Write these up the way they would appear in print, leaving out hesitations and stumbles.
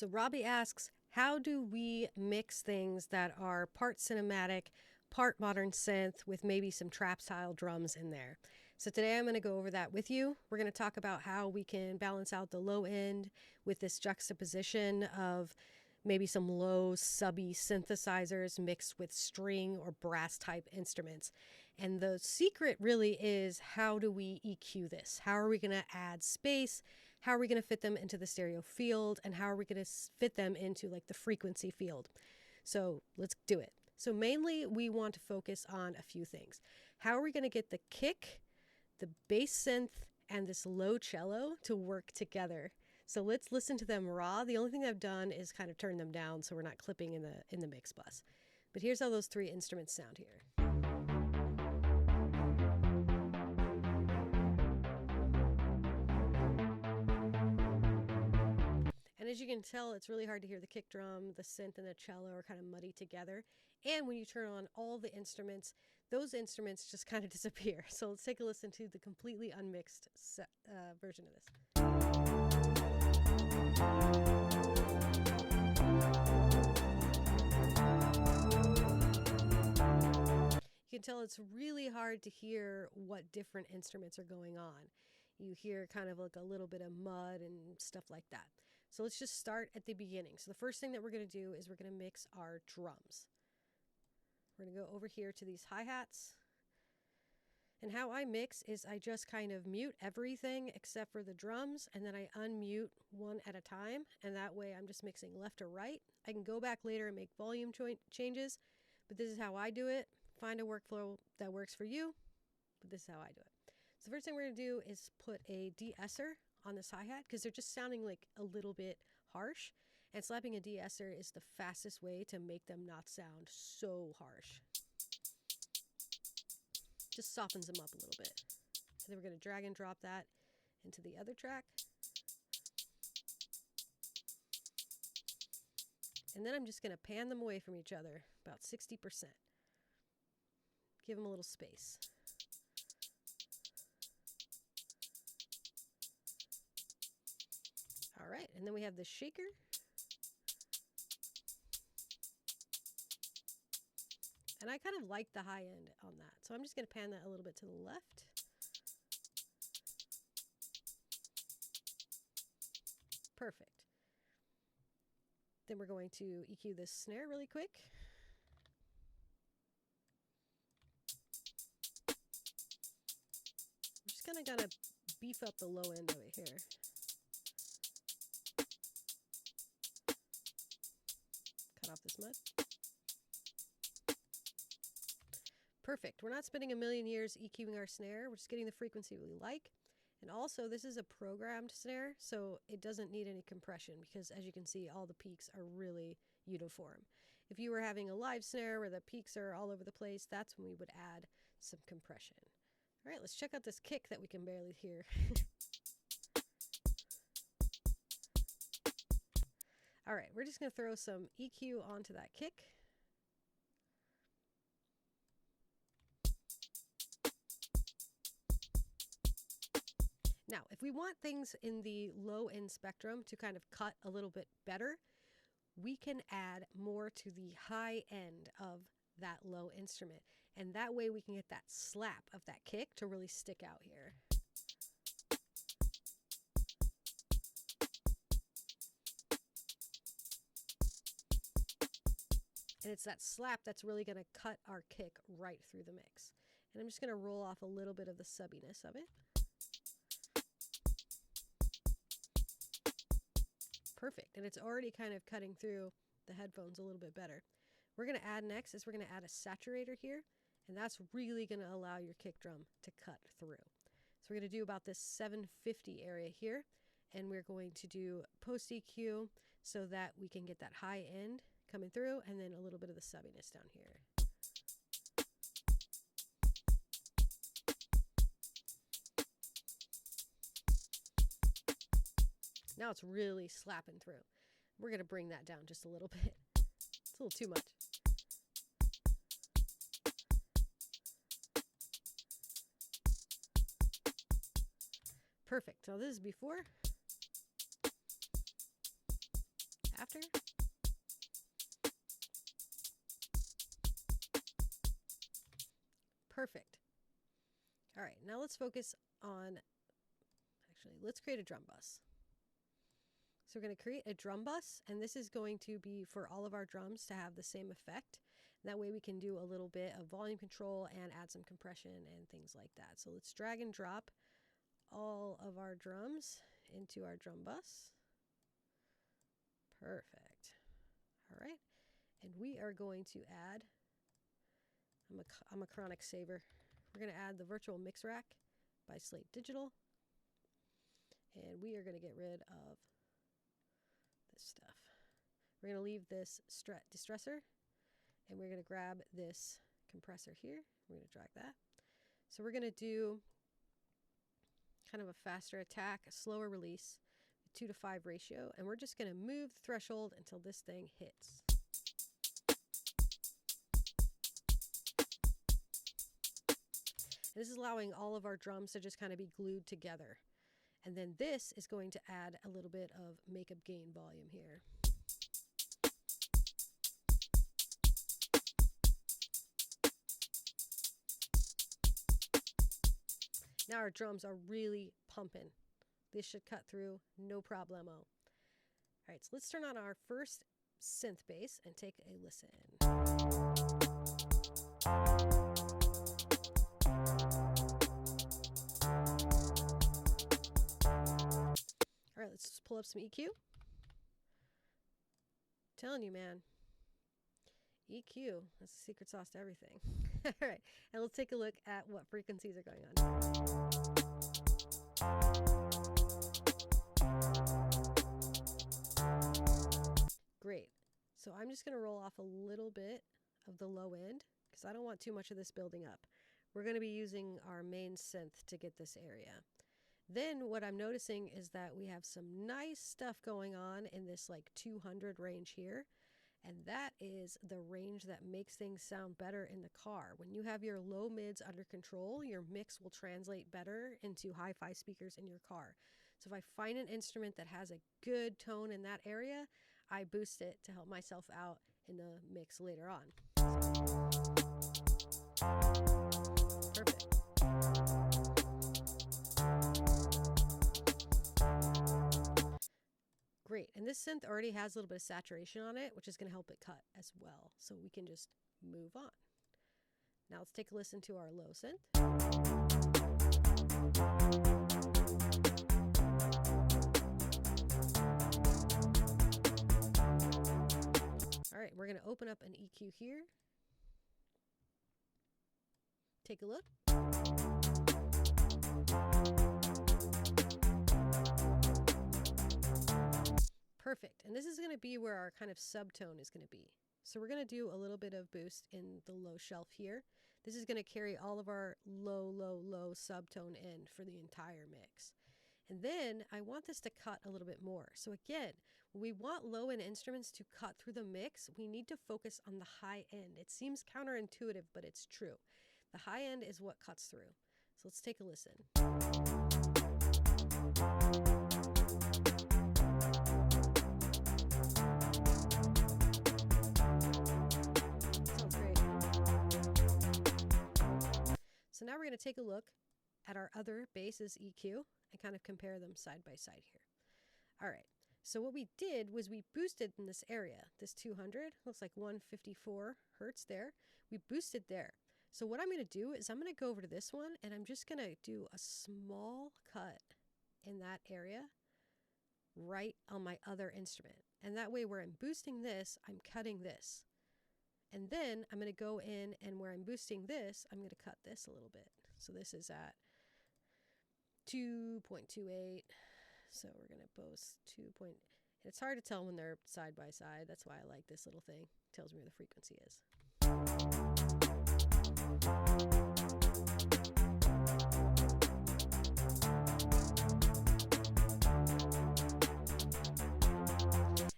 So Robbie asks, how do we mix things that are part cinematic, part modern synth with maybe some trap style drums in there? So today I'm going to go over that with you. We're going to talk about how we can balance out the low end with this juxtaposition of maybe some low subby synthesizers mixed with string or brass type instruments. And the secret really is, how do we EQ this? How are we going to add space? How are we going to fit them into the stereo field? And how are we going to fit them into like the frequency field? So let's do it. So mainly we want to focus on a few things. How are we going to get the kick, the bass synth, and this low cello to work together? So let's listen to them raw. The only thing I've done is kind of turn them down so we're not clipping in the mix bus. But here's how those three instruments sound here. And as you can tell, it's really hard to hear the kick drum, the synth, and the cello are kind of muddy together. And when you turn on all the instruments, those instruments just kind of disappear. So let's take a listen to the completely unmixed version of this. You can tell it's really hard to hear what different instruments are going on. You hear kind of like a little bit of mud and stuff like that. So let's just start at the beginning. So the first thing that we're going to do is we're going to mix our drums. We're going to go over here to these hi-hats. And how I mix is I just kind of mute everything except for the drums, and then I unmute one at a time. And that way I'm just mixing left or right. I can go back later and make volume changes, but this is how I do it. Find a workflow that works for you, but this is how I do it. So the first thing we're going to do is put a de-esser on this hi-hat because they're just sounding like a little bit harsh. And slapping a de-esser is the fastest way to make them not sound so harsh. Just softens them up a little bit. And then we're going to drag and drop that into the other track. And then I'm just going to pan them away from each other about 60%. Give them a little space. All right, and then we have the shaker. And I kind of like the high end on that. So I'm just going to pan that a little bit to the left. Perfect. Then we're going to EQ this snare really quick. I'm just kind of going to beef up the low end of it here. Cut off this mud. Perfect. We're not spending a million years EQing our snare. We're just getting the frequency we like. And also, this is a programmed snare, so it doesn't need any compression because, as you can see, all the peaks are really uniform. If you were having a live snare where the peaks are all over the place, that's when we would add some compression. All right, let's check out this kick that we can barely hear. All right, we're just going to throw some EQ onto that kick. Now, if we want things in the low end spectrum to kind of cut a little bit better, we can add more to the high end of that low instrument. And that way we can get that slap of that kick to really stick out here. And it's that slap that's really going to cut our kick right through the mix. And I'm just going to roll off a little bit of the subbiness of it. Perfect. And it's already kind of cutting through the headphones a little bit better. We're going to add next is we're going to add a saturator here. And that's really going to allow your kick drum to cut through. So we're going to do about this 750 area here. And we're going to do post EQ so that we can get that high end coming through and then a little bit of the subbiness down here. Now it's really slapping through. We're going to bring that down just a little bit. It's a little too much. Perfect. So this is before. after. Perfect. All right, now let's focus on, actually, let's create a drum bus. So we're going to create a drum bus, and this is going to be for all of our drums to have the same effect. That way we can do a little bit of volume control and add some compression and things like that. So let's drag and drop all of our drums into our drum bus. Perfect. All right. And we are going to add, I'm a chronic saver. We're going to add the virtual mix rack by Slate Digital. And we are going to get rid of this stuff. We're going to leave this distressor, and we're going to grab this compressor here. We're going to drag that. So we're going to do kind of a faster attack, a slower release, 2 to 5 ratio, and we're just going to move the threshold until this thing hits. And this is allowing all of our drums to just kind of be glued together. And then this is going to add a little bit of makeup gain volume here. Now our drums are really pumping. This should cut through, no problemo. All right, so let's turn on our first synth bass and take a listen. All right, let's pull up some EQ. Telling you, man. EQ, that's the secret sauce to everything. All right, and let's take a look at what frequencies are going on. Great. So I'm just going to roll off a little bit of the low end because I don't want too much of this building up. We're going to be using our main synth to get this area. Then what I'm noticing is that we have some nice stuff going on in this like 200 range here. And that is the range that makes things sound better in the car. When you have your low mids under control, your mix will translate better into hi-fi speakers in your car. So if I find an instrument that has a good tone in that area, I boost it to help myself out in the mix later on. Perfect. Great, and this synth already has a little bit of saturation on it, which is going to help it cut as well. So we can just move on. Now let's take a listen to our low synth. All right, we're going to open up an EQ here. Take a look. Perfect. And this is going to be where our kind of subtone is going to be. So we're going to do a little bit of boost in the low shelf here. This is going to carry all of our low, low, low subtone in for the entire mix. And then I want this to cut a little bit more. So again, when we want low end instruments to cut through the mix, we need to focus on the high end. It seems counterintuitive, but it's true. The high end is what cuts through. So let's take a listen. Sounds great. So now we're going to take a look at our other bass's EQ and kind of compare them side by side here. All right. So what we did was we boosted in this area, this 200, looks like 154 hertz there. We boosted there. So what I'm going to do is I'm going to go over to this one and I'm just going to do a small cut in that area right on my other instrument. And that way where I'm boosting this, I'm cutting this. And then I'm going to go in and where I'm boosting this, I'm going to cut this a little bit. So this is at 2.28. So we're going to boost 2. It's hard to tell when they're side by side. That's why I like this little thing. It tells me where the frequency is.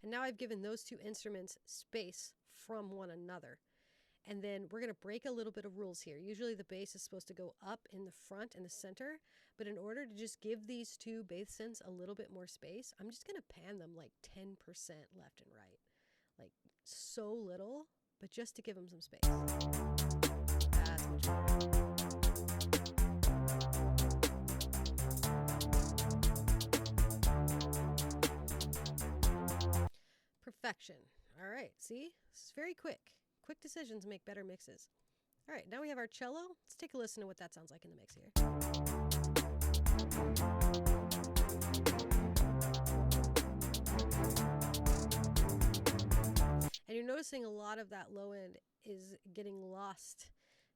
And now I've given those two instruments space from one another. And then we're going to break a little bit of rules here. Usually the bass is supposed to go up in the front and the center, but in order to just give these two bass synths a little bit more space, I'm just going to pan them like 10% left and right. Like so little, but just to give them some space. That's much better. Perfection. All right, see? This is very quick. Quick decisions make better mixes. All right, now we have our cello. Let's take a listen to what that sounds like in the mix here. And you're noticing a lot of that low end is getting lost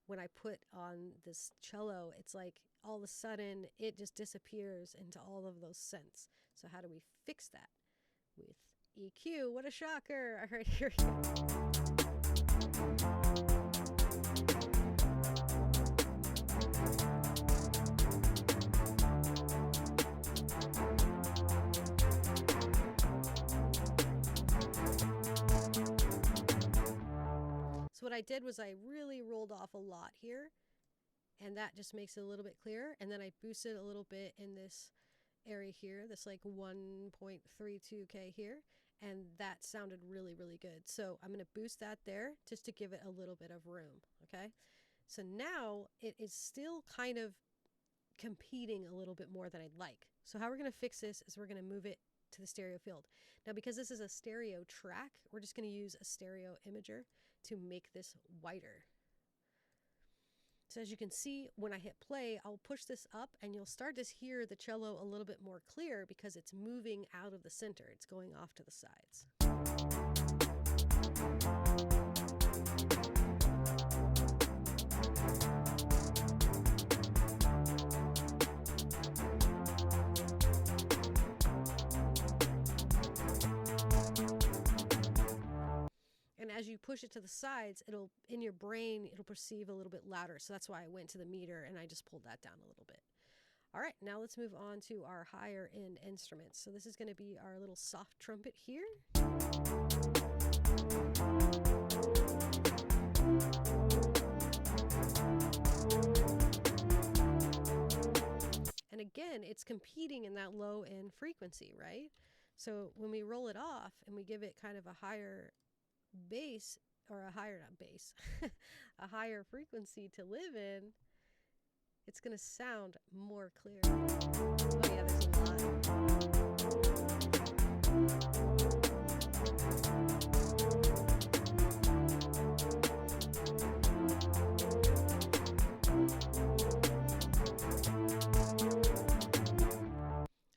when I put on this cello. It's like all of a sudden it just disappears into all of those synths. So how do we fix that? With EQ. What a shocker. All right, here we go. So what I did was I really rolled off a lot here, and that just makes it a little bit clearer. And then I boosted a little bit in this area here, this like 1.32K here, and that sounded really, really good. So I'm going to boost that there just to give it a little bit of room. Okay, so now it is still kind of competing a little bit more than I'd like. So how we're going to fix this is we're going to move it to the stereo field. Now, because this is a stereo track, we're just going to use a stereo imager to make this wider. So as you can see, when I hit play, I'll push this up and you'll start to hear the cello a little bit more clear because it's moving out of the center. It's going off to the sides. And as you push it to the sides, it'll, in your brain, it'll perceive a little bit louder. So that's why I went to the meter and I just pulled that down a little bit. All right, now let's move on to our higher end instruments. So this is going to be our little soft trumpet here. And again, it's competing in that low end frequency, right? So when we roll it off and we give it kind of a higher bass, or a higher, not bass, a higher frequency to live in, it's going to sound more clear. Oh yeah, there's a lot.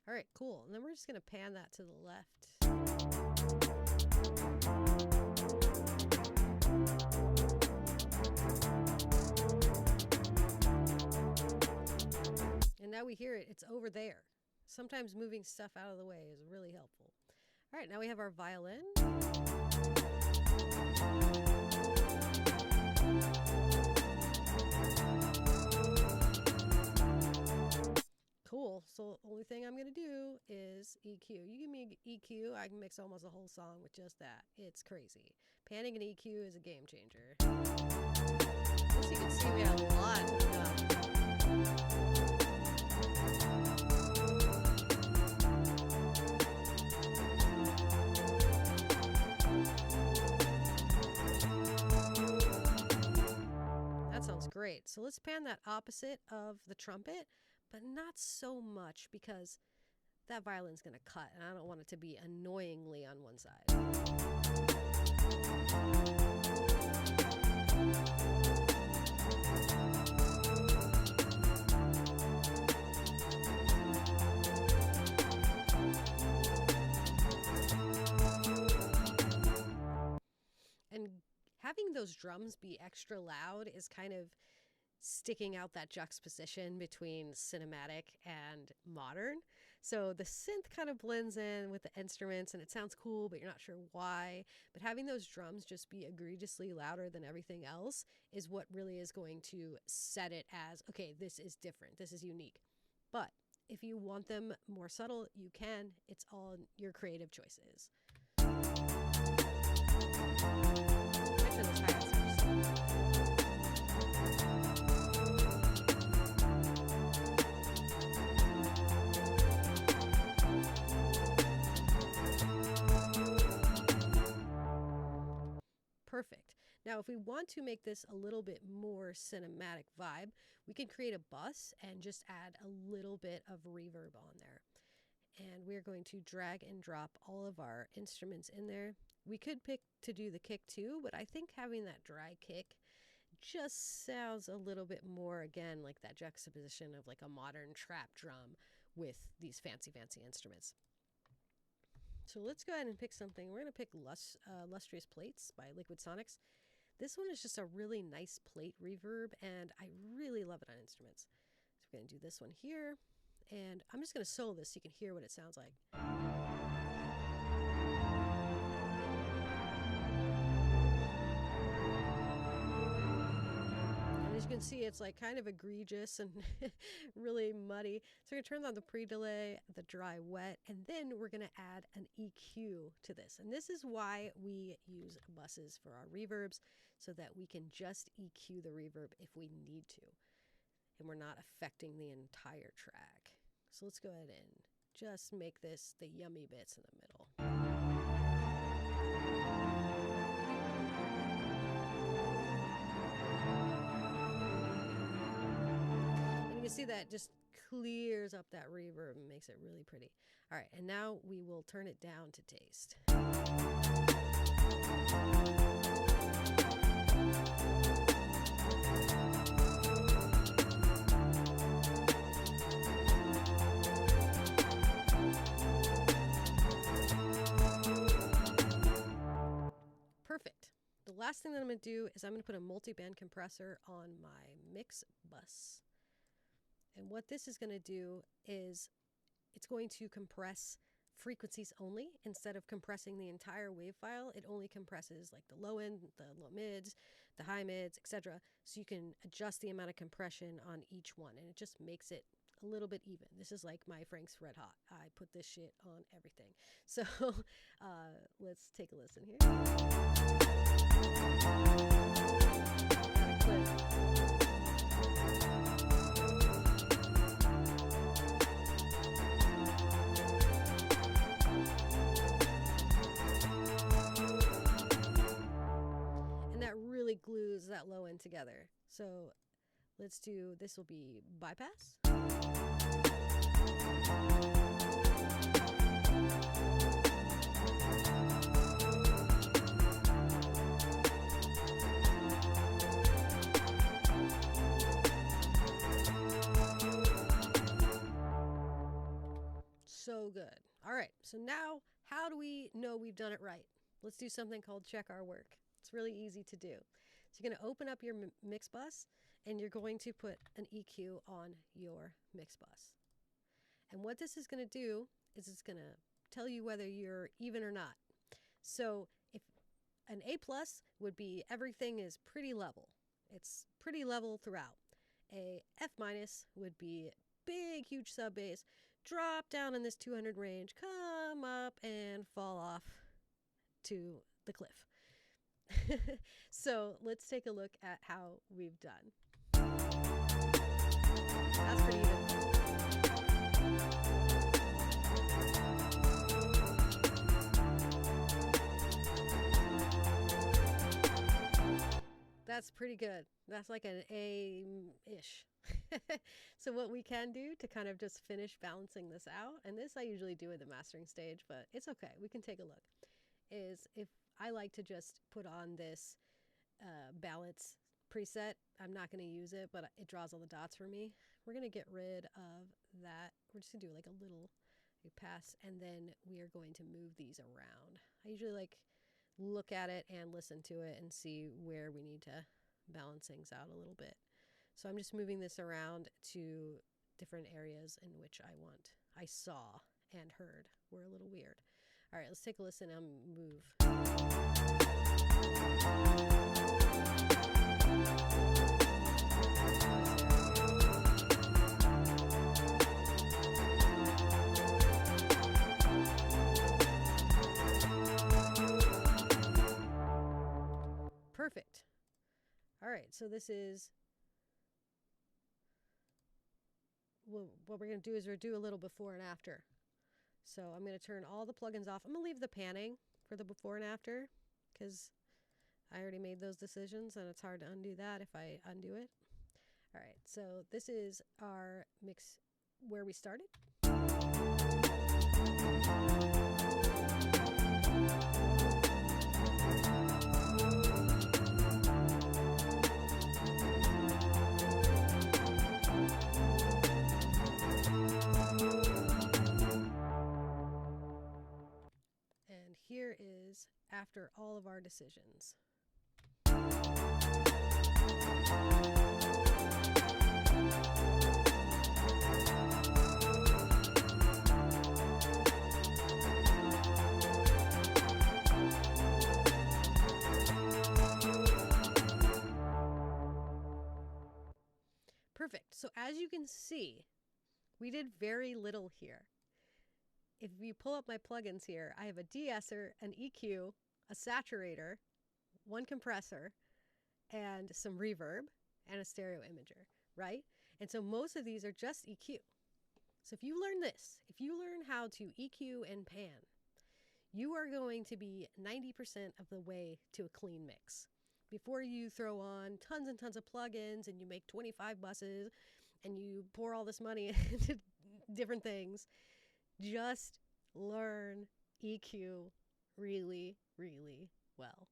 All right, cool. And then we're just going to pan that to the left. And now we hear it, it's over there. Sometimes moving stuff out of the way is really helpful. All right, now we have our violin. Cool, so the only thing I'm going to do is EQ. You give me EQ, I can mix almost a whole song with just that. It's crazy. Panning an EQ is a game changer. As you can see, we had a lot done. That sounds great. So let's pan that opposite of the trumpet, but not so much because that violin's going to cut and I don't want it to be annoyingly on one side. And having those drums be extra loud is kind of sticking out that juxtaposition between cinematic and modern. So the synth kind of blends in with the instruments and it sounds cool, but you're not sure why. But having those drums just be egregiously louder than everything else is what really is going to set it as, okay, this is different, this is unique. But if you want them more subtle, you can. It's all your creative choices. I turn this hi-hats first. Perfect. Now, if we want to make this a little bit more cinematic vibe, we can create a bus and just add a little bit of reverb on there. And we're going to drag and drop all of our instruments in there. We could pick to do the kick too, but I think having that dry kick just sounds a little bit more, again, like that juxtaposition of like a modern trap drum with these fancy instruments. So let's go ahead and pick something. We're going to pick Lustrous Plates by Liquid Sonics. This one is just a really nice plate reverb, and I really love it on instruments. So we're going to do this one here, and I'm just going to solo this so you can hear what it sounds like. As you can see, it's like kind of egregious and really muddy. So we're going to turn on the pre-delay, the dry wet, and then we're going to add an EQ to this. And this is why we use buses for our reverbs, so that we can just EQ the reverb if we need to. And we're not affecting the entire track. So let's go ahead and just make this the yummy bits in the middle. You see that just clears up that reverb and makes it really pretty. All right, and now we will turn it down to taste. Perfect. The last thing that I'm going to do is I'm going to put a multi-band compressor on my mix bus. And what this is going to do is it's going to compress frequencies only instead of compressing the entire wave file. It only compresses like the low end, the low mids, the high mids, etc. So you can adjust the amount of compression on each one, and it just makes it a little bit even. This is like my Frank's Red Hot. I put this shit on everything. So let's take a listen here. Glues that low end together. So let's do, this will be bypass. So good. All right, so now how do we know we've done it right? Let's do something called check our work. It's really easy to do. So you're going to open up your mix bus, and you're going to put an EQ on your mix bus. And what this is going to do is it's going to tell you whether you're even or not. So if an A+ would be everything is pretty level. It's pretty level throughout. A F- would be big, huge sub bass, drop down in this 200 range, come up and fall off to the cliff. So let's take a look at how we've done. That's pretty even. That's pretty good. That's like an A-ish. So what we can do to kind of just finish balancing this out, and this I usually do at the mastering stage, but it's okay, we can take a look, is if I like to just put on this balance preset. I'm not going to use it, but it draws all the dots for me. We're going to get rid of that. We're just going to do like a little pass, and then we are going to move these around. I usually like look at it and listen to it and see where we need to balance things out a little bit. So I'm just moving this around to different areas in which I saw and heard were a little weird. All right, let's take a listen and move. Perfect. All right, so this is, well, what we're going to do is we're do a little before and after. So I'm going to turn all the plugins off. I'm going to leave the panning for the before and after because I already made those decisions, and it's hard to undo that if I undo it. All right, so this is our mix where we started. And here is after all of our decisions. Perfect. So as you can see, we did very little here. If you pull up my plugins here, I have a de-esser, an EQ, a saturator, one compressor, and some reverb, and a stereo imager, right? And so most of these are just EQ. So if you learn this, if you learn how to EQ and pan, you are going to be 90% of the way to a clean mix. Before you throw on tons and tons of plugins and you make 25 buses and you pour all this money into different things, just learn EQ really, really well.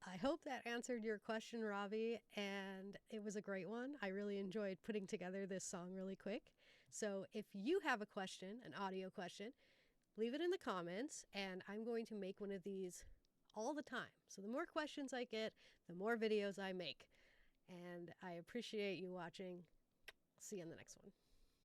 I hope that answered your question, Ravi, and it was a great one. I really enjoyed putting together this song really quick. So if you have a question, an audio question, leave it in the comments, and I'm going to make one of these all the time. So the more questions I get, the more videos I make. And I appreciate you watching. See you in the next one.